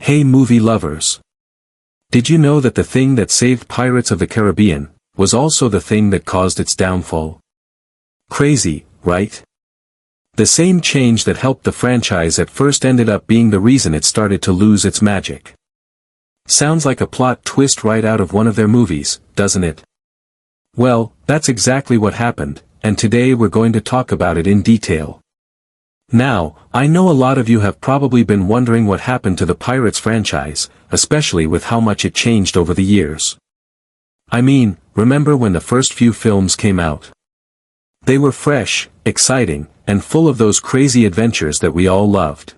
Hey movie lovers! Did you know that the thing that saved Pirates of the Caribbean was also the thing that caused its downfall? Crazy, right? The same change that helped the franchise at first ended up being the reason it started to lose its magic. Sounds like a plot twist right out of one of their movies, doesn't it? Well, that's exactly what happened, and today we're going to talk about it in detail. Now, I know a lot of you have probably been wondering what happened to the Pirates franchise, especially with how much it changed over the years. I mean, remember when the first few films came out? They were fresh, exciting, and full of those crazy adventures that we all loved.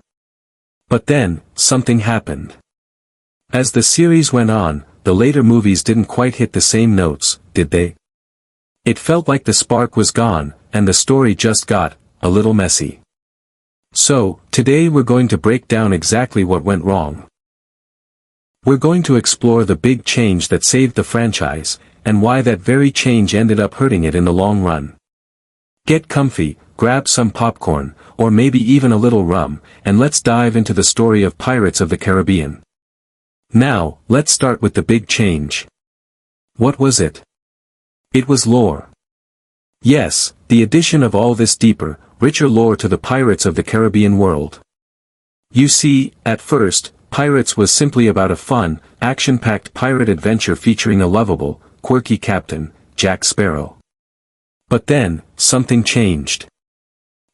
But then, something happened. As the series went on, the later movies didn't quite hit the same notes, did they? It felt like the spark was gone, and the story just got a little messy. So, today we're going to break down exactly what went wrong. We're going to explore the big change that saved the franchise, and why that very change ended up hurting it in the long run. Get comfy, grab some popcorn, or maybe even a little rum, and let's dive into the story of Pirates of the Caribbean. Now, let's start with the big change. What was it? It was lore. Yes, the addition of all this deeper, richer lore to the Pirates of the Caribbean world. You see, at first, Pirates was simply about a fun, action-packed pirate adventure featuring a lovable, quirky captain, Jack Sparrow. But then, something changed.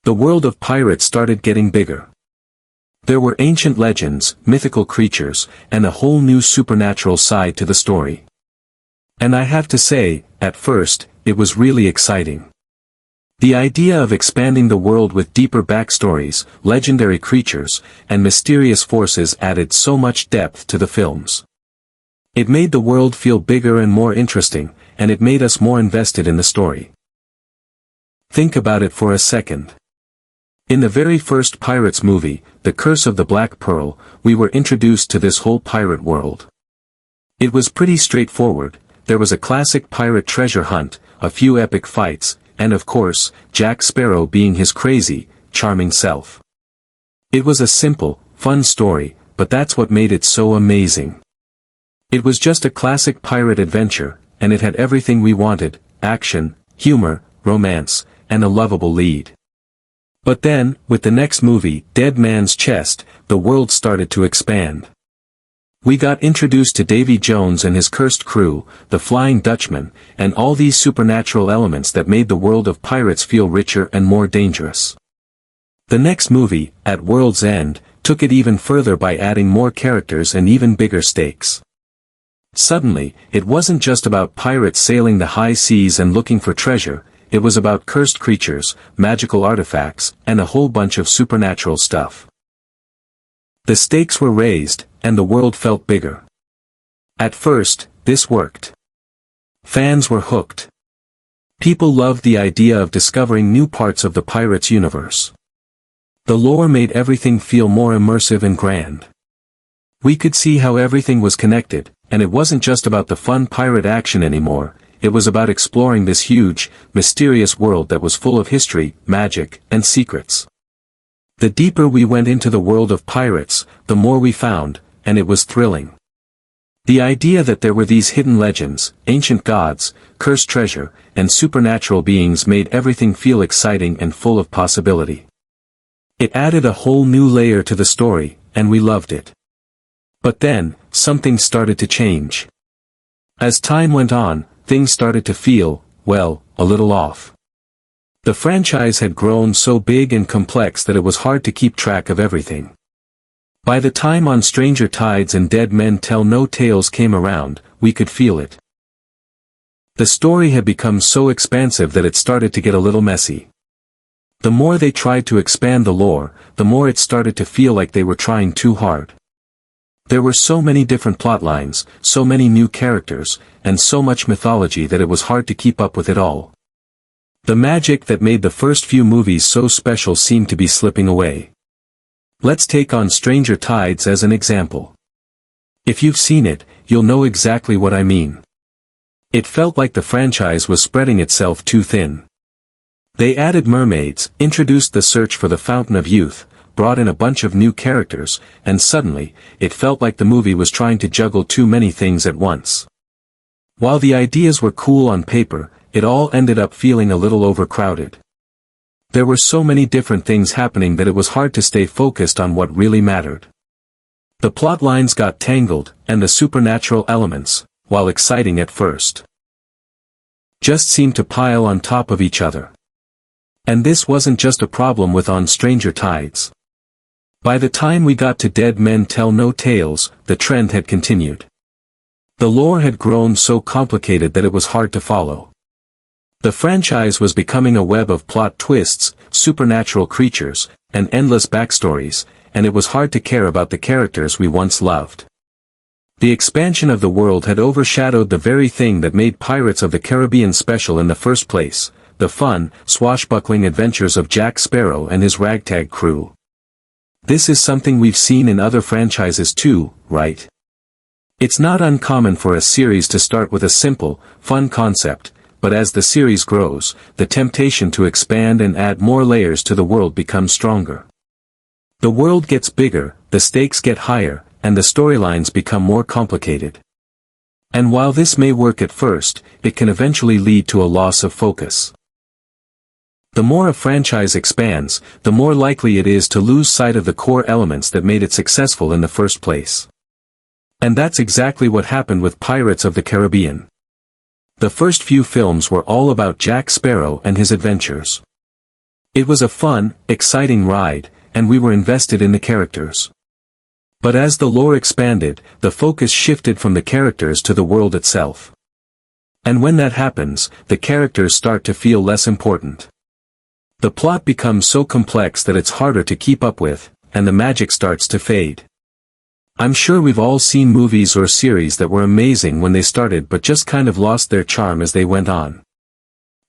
The world of pirates started getting bigger. There were ancient legends, mythical creatures, and a whole new supernatural side to the story. And I have to say, at first, it was really exciting. The idea of expanding the world with deeper backstories, legendary creatures, and mysterious forces added so much depth to the films. It made the world feel bigger and more interesting, and it made us more invested in the story. Think about it for a second. In the very first Pirates movie, The Curse of the Black Pearl, we were introduced to this whole pirate world. It was pretty straightforward. There was a classic pirate treasure hunt, a few epic fights, and of course, Jack Sparrow being his crazy, charming self. It was a simple, fun story, but that's what made it so amazing. It was just a classic pirate adventure, and it had everything we wanted: action, humor, romance, and a lovable lead. But then, with the next movie, Dead Man's Chest, the world started to expand. We got introduced to Davy Jones and his cursed crew, the Flying Dutchman, and all these supernatural elements that made the world of pirates feel richer and more dangerous. The next movie, At World's End, took it even further by adding more characters and even bigger stakes. Suddenly, it wasn't just about pirates sailing the high seas and looking for treasure, it was about cursed creatures, magical artifacts, and a whole bunch of supernatural stuff. The stakes were raised, and the world felt bigger. At first, this worked. Fans were hooked. People loved the idea of discovering new parts of the Pirates universe. The lore made everything feel more immersive and grand. We could see how everything was connected, and it wasn't just about the fun pirate action anymore, it was about exploring this huge, mysterious world that was full of history, magic, and secrets. The deeper we went into the world of pirates, the more we found, and it was thrilling. The idea that there were these hidden legends, ancient gods, cursed treasure, and supernatural beings made everything feel exciting and full of possibility. It added a whole new layer to the story, and we loved it. But then, something started to change. As time went on, things started to feel, well, a little off. The franchise had grown so big and complex that it was hard to keep track of everything. By the time On Stranger Tides and Dead Men Tell No Tales came around, we could feel it. The story had become so expansive that it started to get a little messy. The more they tried to expand the lore, the more it started to feel like they were trying too hard. There were so many different plotlines, so many new characters, and so much mythology that it was hard to keep up with it all. The magic that made the first few movies so special seemed to be slipping away. Let's take On Stranger Tides as an example. If you've seen it, you'll know exactly what I mean. It felt like the franchise was spreading itself too thin. They added mermaids, introduced the search for the Fountain of Youth, brought in a bunch of new characters, and suddenly, it felt like the movie was trying to juggle too many things at once. While the ideas were cool on paper, it all ended up feeling a little overcrowded. There were so many different things happening that it was hard to stay focused on what really mattered. The plot lines got tangled, and the supernatural elements, while exciting at first, just seemed to pile on top of each other. And this wasn't just a problem with On Stranger Tides. By the time we got to Dead Men Tell No Tales, the trend had continued. The lore had grown so complicated that it was hard to follow. The franchise was becoming a web of plot twists, supernatural creatures, and endless backstories, and it was hard to care about the characters we once loved. The expansion of the world had overshadowed the very thing that made Pirates of the Caribbean special in the first place, the fun, swashbuckling adventures of Jack Sparrow and his ragtag crew. This is something we've seen in other franchises too, right? It's not uncommon for a series to start with a simple, fun concept, but as the series grows, the temptation to expand and add more layers to the world becomes stronger. The world gets bigger, the stakes get higher, and the storylines become more complicated. And while this may work at first, it can eventually lead to a loss of focus. The more a franchise expands, the more likely it is to lose sight of the core elements that made it successful in the first place. And that's exactly what happened with Pirates of the Caribbean. The first few films were all about Jack Sparrow and his adventures. It was a fun, exciting ride, and we were invested in the characters. But as the lore expanded, the focus shifted from the characters to the world itself. And when that happens, the characters start to feel less important. The plot becomes so complex that it's harder to keep up with, and the magic starts to fade. I'm sure we've all seen movies or series that were amazing when they started but just kind of lost their charm as they went on.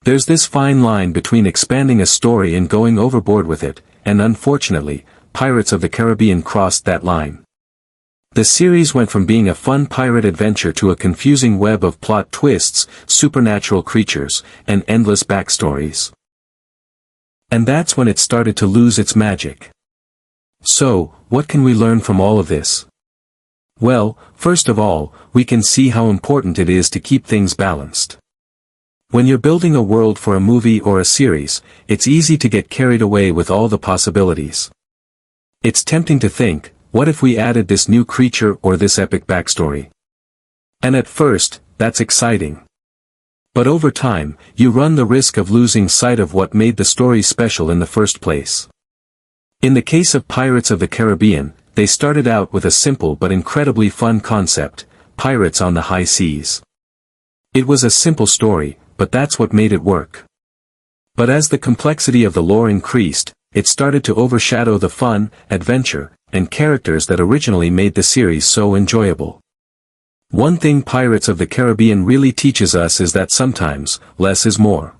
There's this fine line between expanding a story and going overboard with it, and unfortunately, Pirates of the Caribbean crossed that line. The series went from being a fun pirate adventure to a confusing web of plot twists, supernatural creatures, and endless backstories. And that's when it started to lose its magic. So, what can we learn from all of this? Well, first of all, we can see how important it is to keep things balanced. When you're building a world for a movie or a series, it's easy to get carried away with all the possibilities. It's tempting to think, what if we added this new creature or this epic backstory? And at first, that's exciting. But over time, you run the risk of losing sight of what made the story special in the first place. In the case of Pirates of the Caribbean, they started out with a simple but incredibly fun concept, pirates on the high seas. It was a simple story, but that's what made it work. But as the complexity of the lore increased, it started to overshadow the fun, adventure, and characters that originally made the series so enjoyable. One thing Pirates of the Caribbean really teaches us is that sometimes, less is more.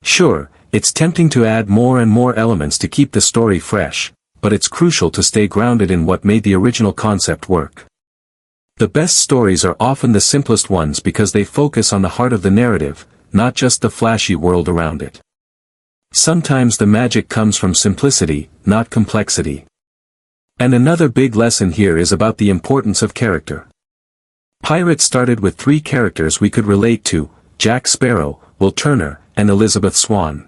Sure, it's tempting to add more and more elements to keep the story fresh, but it's crucial to stay grounded in what made the original concept work. The best stories are often the simplest ones because they focus on the heart of the narrative, not just the flashy world around it. Sometimes the magic comes from simplicity, not complexity. And another big lesson here is about the importance of character. Pirates started with 3 characters we could relate to, Jack Sparrow, Will Turner, and Elizabeth Swann.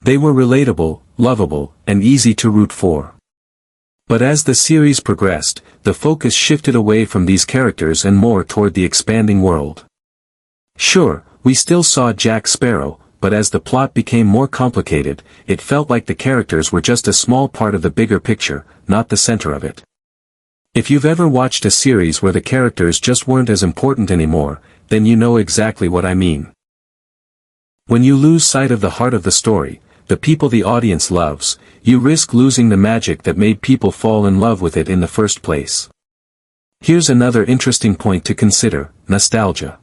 They were relatable, lovable, and easy to root for. But as the series progressed, the focus shifted away from these characters and more toward the expanding world. Sure, we still saw Jack Sparrow, but as the plot became more complicated, it felt like the characters were just a small part of the bigger picture, not the center of it. If you've ever watched a series where the characters just weren't as important anymore, then you know exactly what I mean. When you lose sight of the heart of the story, the people the audience loves, you risk losing the magic that made people fall in love with it in the first place. Here's another interesting point to consider, nostalgia.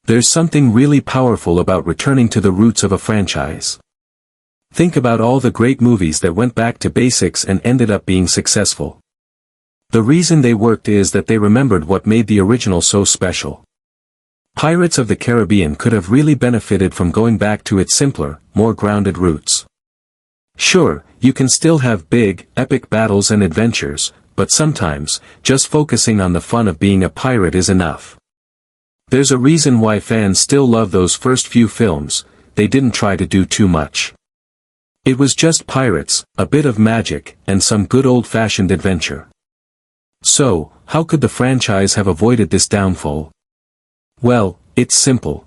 There's something really powerful about returning to the roots of a franchise. Think about all the great movies that went back to basics and ended up being successful. The reason they worked is that they remembered what made the original so special. Pirates of the Caribbean could have really benefited from going back to its simpler, more grounded roots. Sure, you can still have big, epic battles and adventures, but sometimes, just focusing on the fun of being a pirate is enough. There's a reason why fans still love those first few films. They didn't try to do too much. It was just pirates, a bit of magic, and some good old-fashioned adventure. So, how could the franchise have avoided this downfall? Well, it's simple.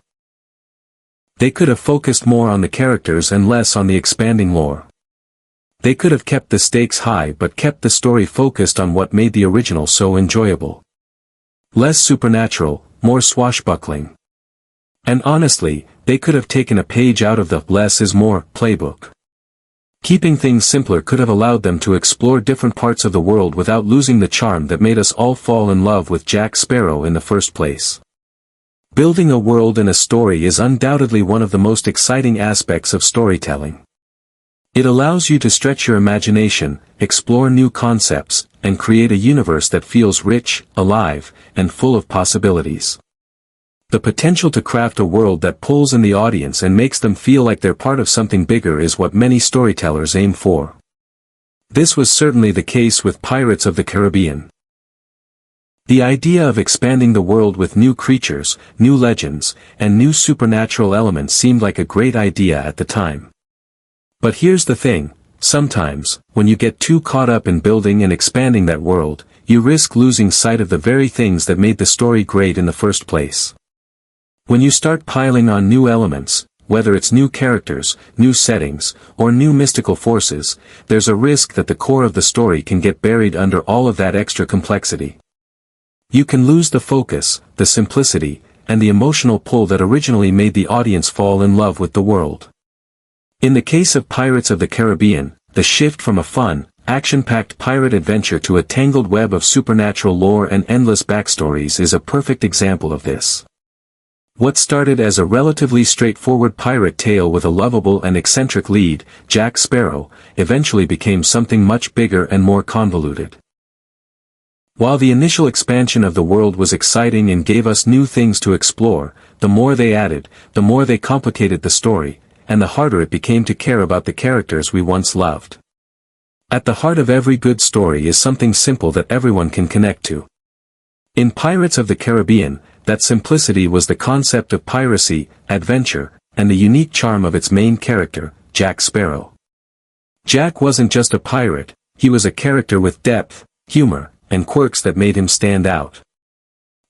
They could have focused more on the characters and less on the expanding lore. They could have kept the stakes high but kept the story focused on what made the original so enjoyable. Less supernatural, more swashbuckling. And honestly, they could have taken a page out of the less is more playbook. Keeping things simpler could have allowed them to explore different parts of the world without losing the charm that made us all fall in love with Jack Sparrow in the first place. Building a world and a story is undoubtedly one of the most exciting aspects of storytelling. It allows you to stretch your imagination, explore new concepts, and create a universe that feels rich, alive, and full of possibilities. The potential to craft a world that pulls in the audience and makes them feel like they're part of something bigger is what many storytellers aim for. This was certainly the case with Pirates of the Caribbean. The idea of expanding the world with new creatures, new legends, and new supernatural elements seemed like a great idea at the time. But here's the thing, sometimes, when you get too caught up in building and expanding that world, you risk losing sight of the very things that made the story great in the first place. When you start piling on new elements, whether it's new characters, new settings, or new mystical forces, there's a risk that the core of the story can get buried under all of that extra complexity. You can lose the focus, the simplicity, and the emotional pull that originally made the audience fall in love with the world. In the case of Pirates of the Caribbean, the shift from a fun, action-packed pirate adventure to a tangled web of supernatural lore and endless backstories is a perfect example of this. What started as a relatively straightforward pirate tale with a lovable and eccentric lead, Jack Sparrow, eventually became something much bigger and more convoluted. While the initial expansion of the world was exciting and gave us new things to explore, the more they added, the more they complicated the story, and the harder it became to care about the characters we once loved. At the heart of every good story is something simple that everyone can connect to. In Pirates of the Caribbean, that simplicity was the concept of piracy, adventure, and the unique charm of its main character, Jack Sparrow. Jack wasn't just a pirate, he was a character with depth, humor, and quirks that made him stand out.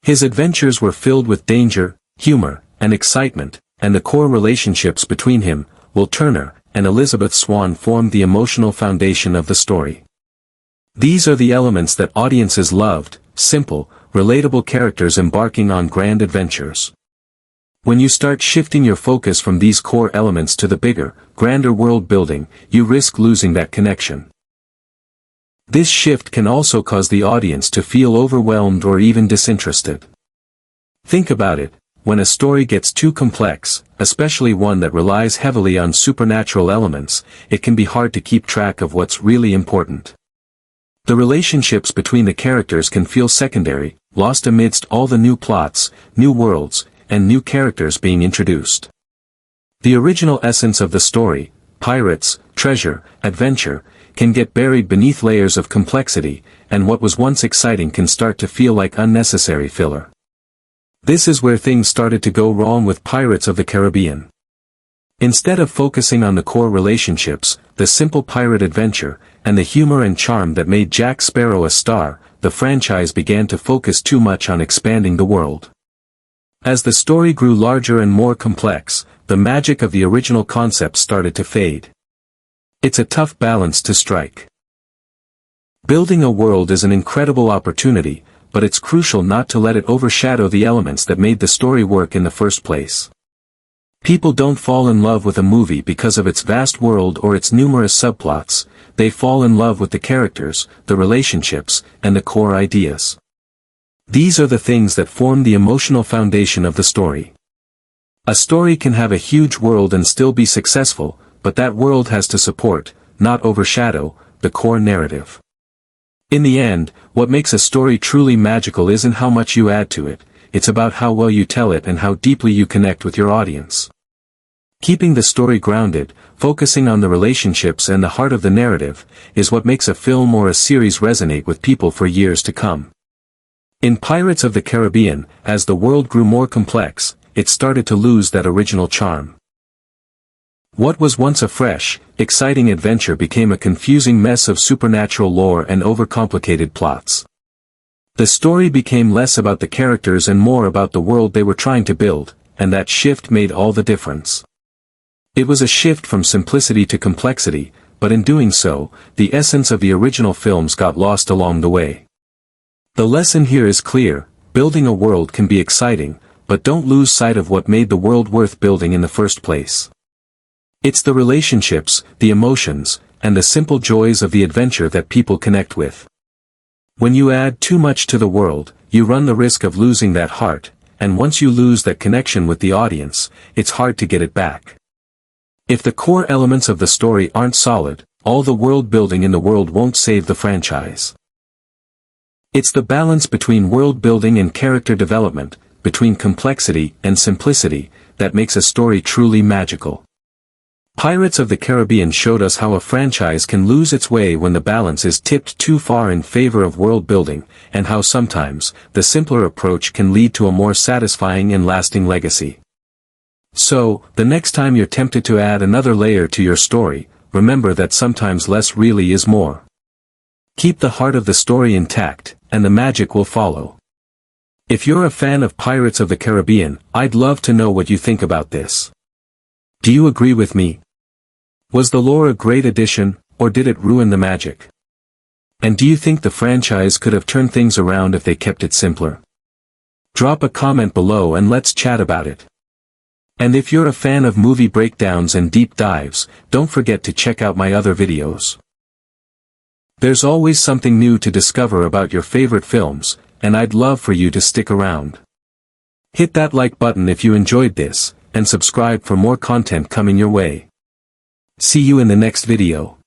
His adventures were filled with danger, humor, and excitement, and the core relationships between him, Will Turner, and Elizabeth Swann formed the emotional foundation of the story. These are the elements that audiences loved, simple, relatable characters embarking on grand adventures. When you start shifting your focus from these core elements to the bigger, grander world building, you risk losing that connection. This shift can also cause the audience to feel overwhelmed or even disinterested. Think about it, when a story gets too complex, especially one that relies heavily on supernatural elements, it can be hard to keep track of what's really important. The relationships between the characters can feel secondary, lost amidst all the new plots, new worlds, and new characters being introduced. The original essence of the story, pirates, treasure, adventure, can get buried beneath layers of complexity, and what was once exciting can start to feel like unnecessary filler. This is where things started to go wrong with Pirates of the Caribbean. Instead of focusing on the core relationships, the simple pirate adventure, and the humor and charm that made Jack Sparrow a star, the franchise began to focus too much on expanding the world. As the story grew larger and more complex, the magic of the original concept started to fade. It's a tough balance to strike. Building a world is an incredible opportunity, but it's crucial not to let it overshadow the elements that made the story work in the first place. People don't fall in love with a movie because of its vast world or its numerous subplots, they fall in love with the characters, the relationships, and the core ideas. These are the things that form the emotional foundation of the story. A story can have a huge world and still be successful, but that world has to support, not overshadow, the core narrative. In the end, what makes a story truly magical isn't how much you add to it, it's about how well you tell it and how deeply you connect with your audience. Keeping the story grounded, focusing on the relationships and the heart of the narrative, is what makes a film or a series resonate with people for years to come. In Pirates of the Caribbean, as the world grew more complex, it started to lose that original charm. What was once a fresh, exciting adventure became a confusing mess of supernatural lore and overcomplicated plots. The story became less about the characters and more about the world they were trying to build, and that shift made all the difference. It was a shift from simplicity to complexity, but in doing so, the essence of the original films got lost along the way. The lesson here is clear: building a world can be exciting, but don't lose sight of what made the world worth building in the first place. It's the relationships, the emotions, and the simple joys of the adventure that people connect with. When you add too much to the world, you run the risk of losing that heart, and once you lose that connection with the audience, it's hard to get it back. If the core elements of the story aren't solid, all the world building in the world won't save the franchise. It's the balance between world building and character development, between complexity and simplicity, that makes a story truly magical. Pirates of the Caribbean showed us how a franchise can lose its way when the balance is tipped too far in favor of world building, and how sometimes, the simpler approach can lead to a more satisfying and lasting legacy. So, the next time you're tempted to add another layer to your story, remember that sometimes less really is more. Keep the heart of the story intact, and the magic will follow. If you're a fan of Pirates of the Caribbean, I'd love to know what you think about this. Do you agree with me? Was the lore a great addition, or did it ruin the magic? And do you think the franchise could have turned things around if they kept it simpler? Drop a comment below and let's chat about it. And if you're a fan of movie breakdowns and deep dives, don't forget to check out my other videos. There's always something new to discover about your favorite films, and I'd love for you to stick around. Hit that like button if you enjoyed this, and subscribe for more content coming your way. See you in the next video.